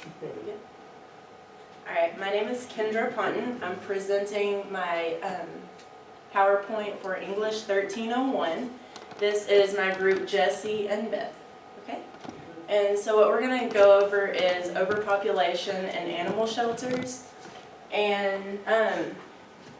All right, my name is Kendra Ponton. I'm presenting my PowerPoint for English 1301. This is my group Jesse and Beth, okay? And so what we're gonna go over is overpopulation and animal shelters. And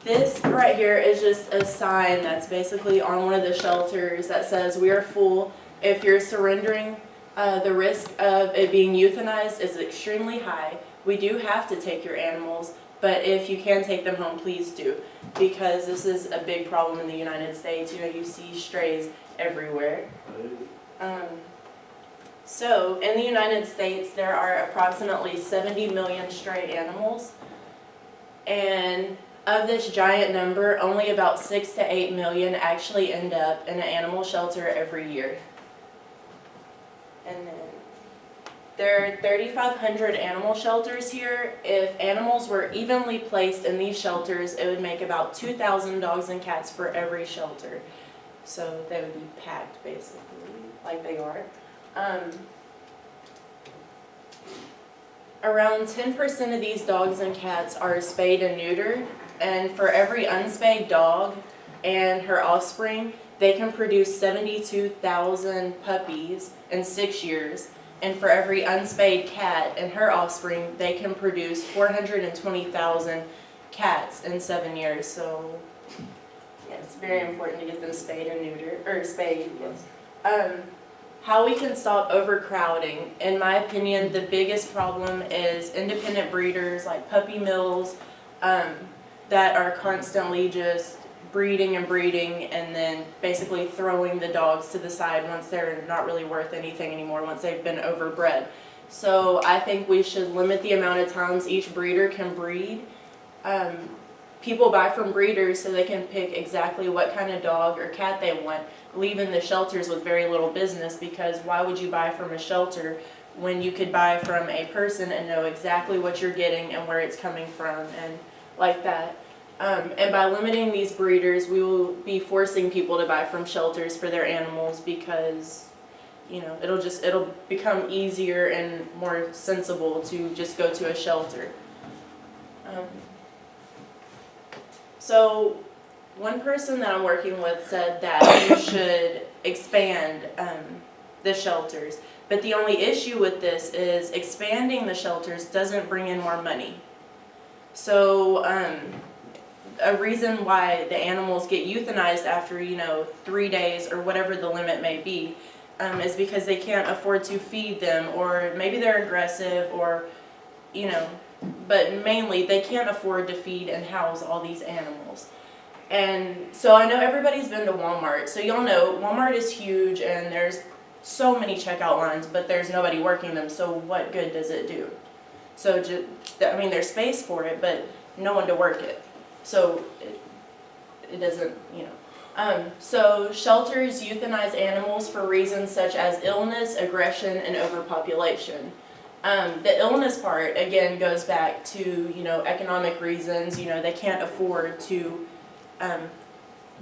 this right here is just a sign that's basically on one of the shelters that says we are full. If you're surrendering, the risk of it being euthanized is extremely high. We do have to take your animals, but if you can take them home, please do, because this is a big problem in the United States. You know, you see strays everywhere. So in the United States, there are approximately 70 million stray animals, and of this giant number, only about 6 to 8 million actually end up in an animal shelter every year. And then there are 3,500 animal shelters here. If animals were evenly placed in these shelters, it would make about 2,000 dogs and cats for every shelter. So they would be packed, basically, like they are. Around 10% of these dogs and cats are spayed and neutered, and for every unspayed dog and her offspring, they can produce 72,000 puppies in 6 years, and for every unspayed cat and her offspring, they can produce 420,000 cats in 7 years. So, yeah, it's very important to get them spayed and neutered, or spayed, yes. How we can stop overcrowding. In my opinion, the biggest problem is independent breeders like puppy mills that are constantly just breeding and breeding and then basically throwing the dogs to the side once they're not really worth anything anymore, once they've been overbred. So I think we should limit the amount of times each breeder can breed. People buy from breeders so they can pick exactly what kind of dog or cat they want, leaving the shelters with very little business, because why would you buy from a shelter when you could buy from a person and know exactly what you're getting and where it's coming from and like that. And by limiting these breeders, we will be forcing people to buy from shelters for their animals, because you know it'll become easier and more sensible to just go to a shelter. So one person that I'm working with said that you should expand the shelters, but the only issue with this is expanding the shelters doesn't bring in more money. So a reason why the animals get euthanized after 3 days or whatever the limit may be is because they can't afford to feed them, or maybe they're aggressive, or but mainly they can't afford to feed and house all these animals. And so I know everybody's been to Walmart, so y'all know Walmart is huge and there's so many checkout lines, but there's nobody working them, so what good does it do? So there's space for it, but no one to work it. So it doesn't, So shelters euthanize animals for reasons such as illness, aggression, and overpopulation. The illness part, again, goes back to, economic reasons. They can't afford to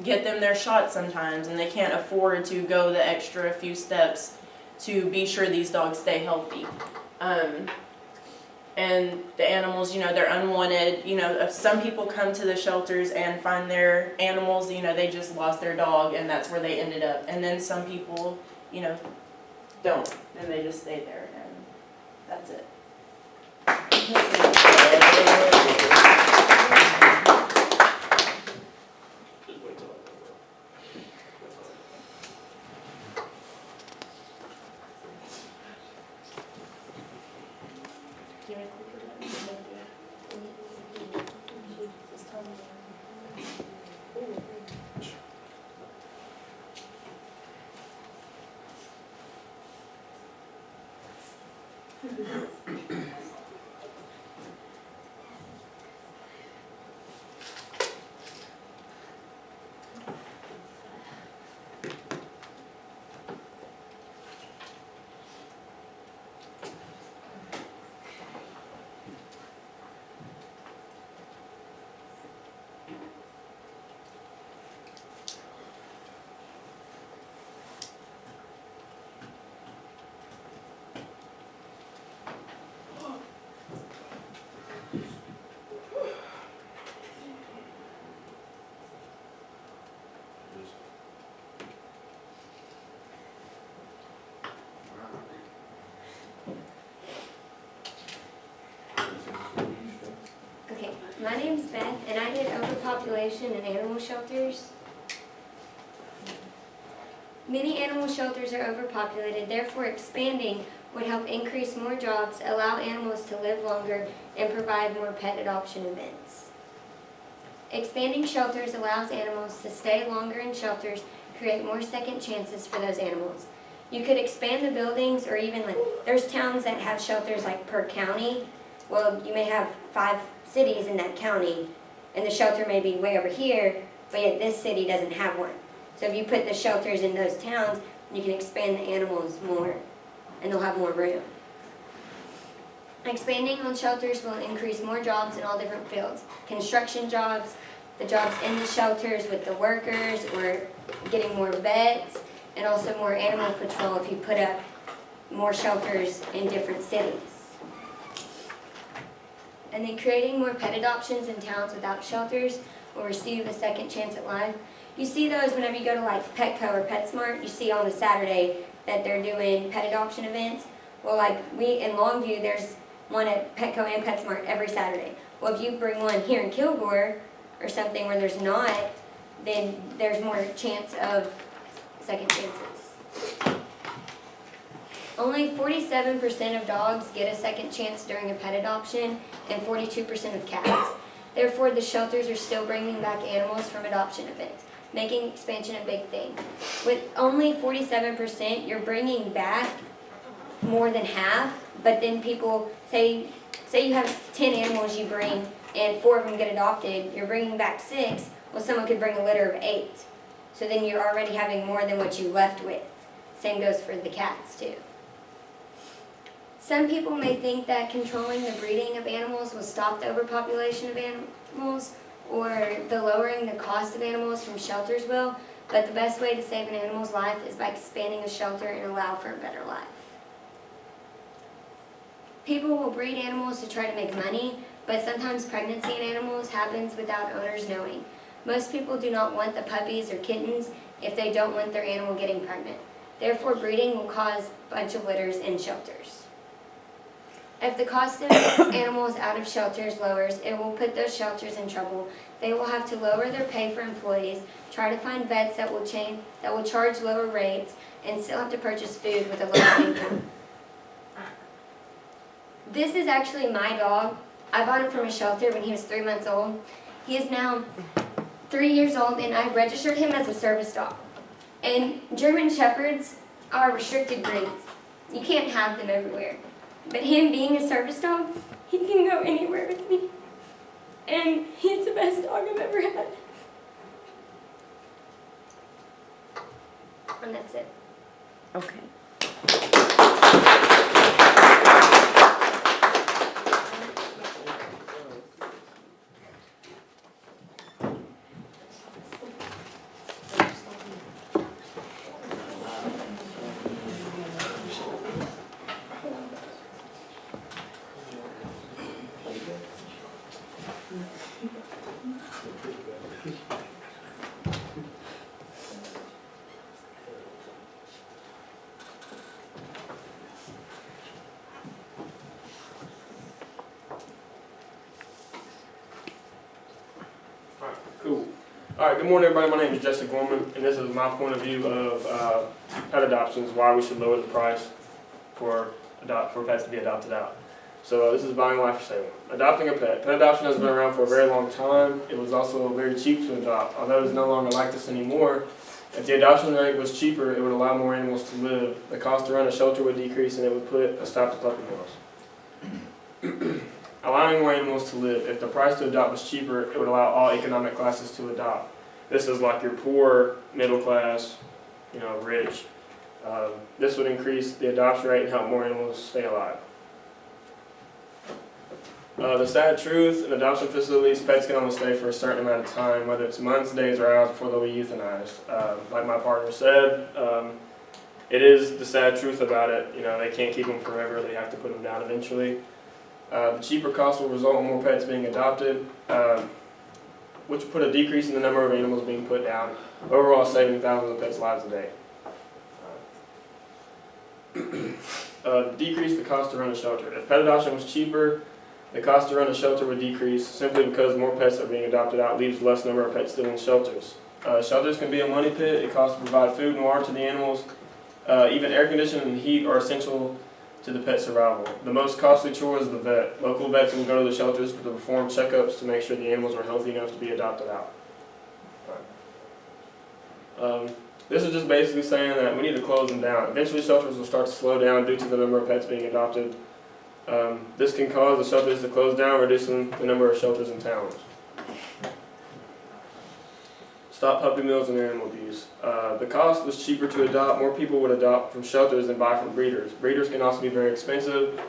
get them their shots sometimes, and they can't afford to go the extra few steps to be sure these dogs stay healthy. And the animals, they're unwanted. If some people come to the shelters and find their animals, they just lost their dog and that's where they ended up. And then some people, don't, and they just stay there, and that's it. My name's Beth, and I did overpopulation in animal shelters. Many animal shelters are overpopulated, therefore expanding would help increase more jobs, allow animals to live longer, and provide more pet adoption events. Expanding shelters allows animals to stay longer in shelters, create more second chances for those animals. You could expand the buildings, or even there's towns that have shelters like per county. Well, you may have 5 cities in that county, and the shelter may be way over here, but yet this city doesn't have one. So if you put the shelters in those towns, you can expand the animals more, and they'll have more room. Expanding on shelters will increase more jobs in all different fields. Construction jobs, the jobs in the shelters with the workers, or getting more vets, and also more animal patrol if you put up more shelters in different cities. And then creating more pet adoptions in towns without shelters will receive a second chance at life. You see those whenever you go to like Petco or PetSmart, you see on a Saturday that they're doing pet adoption events. Well, like we in Longview, there's one at Petco and PetSmart every Saturday. Well, if you bring one here in Kilgore or something where there's not, then there's more chance of second chances. Only 47% of dogs get a second chance during a pet adoption, and 42% of cats. Therefore, the shelters are still bringing back animals from adoption events, making expansion a big thing. With only 47%, you're bringing back more than half, but then people say you have 10 animals you bring and 4 of them get adopted, you're bringing back 6, well, someone could bring a litter of 8. So then you're already having more than what you left with. Same goes for the cats too. Some people may think that controlling the breeding of animals will stop the overpopulation of animals, or the lowering the cost of animals from shelters will, but the best way to save an animal's life is by expanding a shelter and allow for a better life. People will breed animals to try to make money, but sometimes pregnancy in animals happens without owners knowing. Most people do not want the puppies or kittens if they don't want their animal getting pregnant. Therefore, breeding will cause a bunch of litters in shelters. If the cost of animals out of shelters lowers, it will put those shelters in trouble. They will have to lower their pay for employees, try to find vets that will charge lower rates, and still have to purchase food with a lower income. This is actually my dog. I bought him from a shelter when he was 3 months old. He is now 3 years old, and I registered him as a service dog. And German Shepherds are restricted breeds. You can't have them everywhere. But him being a service dog, he can go anywhere with me. And he's the best dog I've ever had. And that's it. Okay. Cool. All right, good morning, everybody. My name is Jesse Gorman, and this is my point of view of pet adoptions, why we should lower the price for pets to be adopted out. So this is buying life for sale. Adopting a pet. Pet adoption has been around for a very long time. It was also very cheap to adopt. Although it's no longer like this anymore, if the adoption rate was cheaper, it would allow more animals to live. The cost to run a shelter would decrease, and it would put a stop to puppy mills. Allowing more animals to live. If the price to adopt was cheaper, it would allow all economic classes to adopt. This is like your poor, middle class, rich. This would increase the adoption rate and help more animals stay alive. The sad truth, in adoption facilities, pets can only stay for a certain amount of time, whether it's months, days, or hours before they'll be euthanized. Like my partner said, it is the sad truth about it. They can't keep them forever. They have to put them down eventually. The cheaper cost will result in more pets being adopted, which will put a decrease in the number of animals being put down, overall saving thousands of pets' lives a day. Decrease the cost to run a shelter. If pet adoption was cheaper, The cost to run a shelter would decrease simply because more pets are being adopted out leaves less number of pets still in shelters. Shelters can be a money pit. It costs to provide food and water to the animals. Even air conditioning and heat are essential to the pet survival. The most costly chore is the vet. Local vets will go to the shelters to perform checkups to make sure the animals are healthy enough to be adopted out. This is just basically saying that we need to close them down. Eventually shelters will start to slow down due to the number of pets being adopted. This can cause the shelters to close down, reducing the number of shelters in towns. Stop puppy mills and animal abuse. The cost was cheaper to adopt. More people would adopt from shelters than buy from breeders. Breeders can also be very expensive.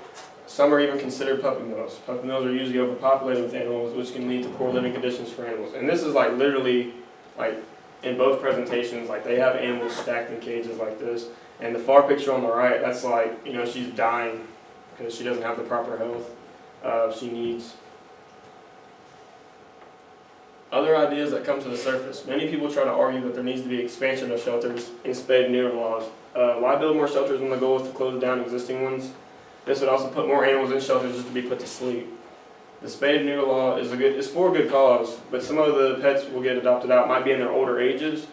Some are even considered puppy mills. Puppy mills are usually overpopulated with animals, which can lead to poor living conditions for animals. And this is like literally, like in both presentations, like they have animals stacked in cages like this. And the far picture on the right, that's like, you know, she's dying because she doesn't have the proper health she needs. Other ideas that come to the surface. Many people try to argue that there needs to be expansion of shelters in spayed and neuter laws. Why build more shelters when the goal is to close down existing ones? This would also put more animals in shelters just to be put to sleep. The spayed and neuter law is for a good cause, but some of the pets will get adopted out might be in their older ages.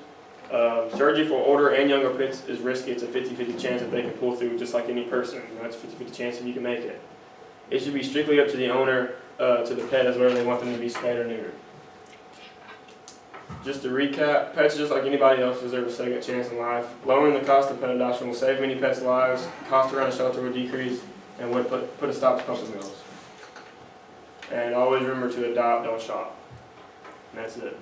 Surgery for older and younger pets is risky. It's a 50-50 chance that they can pull through just like any person. You know, it's a 50-50 chance that you can make it. It should be strictly up to the owner, to the pet, as whether they want them to be spayed or neutered. Just to recap, pets just like anybody else deserve a second chance in life. Lowering the cost of pet adoption will save many pets' lives, cost around a shelter would decrease, and would put a stop to puppy mills. And always remember to adopt, don't shop. And that's it.